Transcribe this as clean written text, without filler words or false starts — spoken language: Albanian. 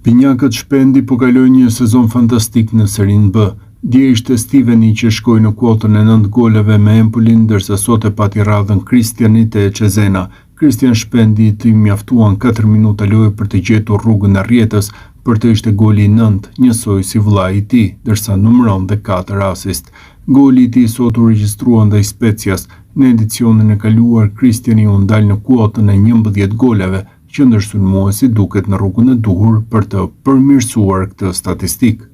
Pinjakët Shpendi po kaloi një sezon fantastik në Serie B. Dje ishte Steveni që shkoi në kuotën e 9 goleve me Empolin, ndërsa sot e pati radhën Kristianit e Cesena. Kristian Shpendi i mjaftuan 4 minuta lojë për të gjetur rrugën e rrjetës, për të ishte goli i 9, njësoj si vllai i tij, ndërsa numëron dhe 4 asist. Goli i tij sot u regjistrua ndaj Specias. Në edicionin e kaluar, Kristiani u ndal në kuotën e 11 goleve, që ndërsulmuesi duket në rrugën e duhur për të përmirësuar këtë statistikë.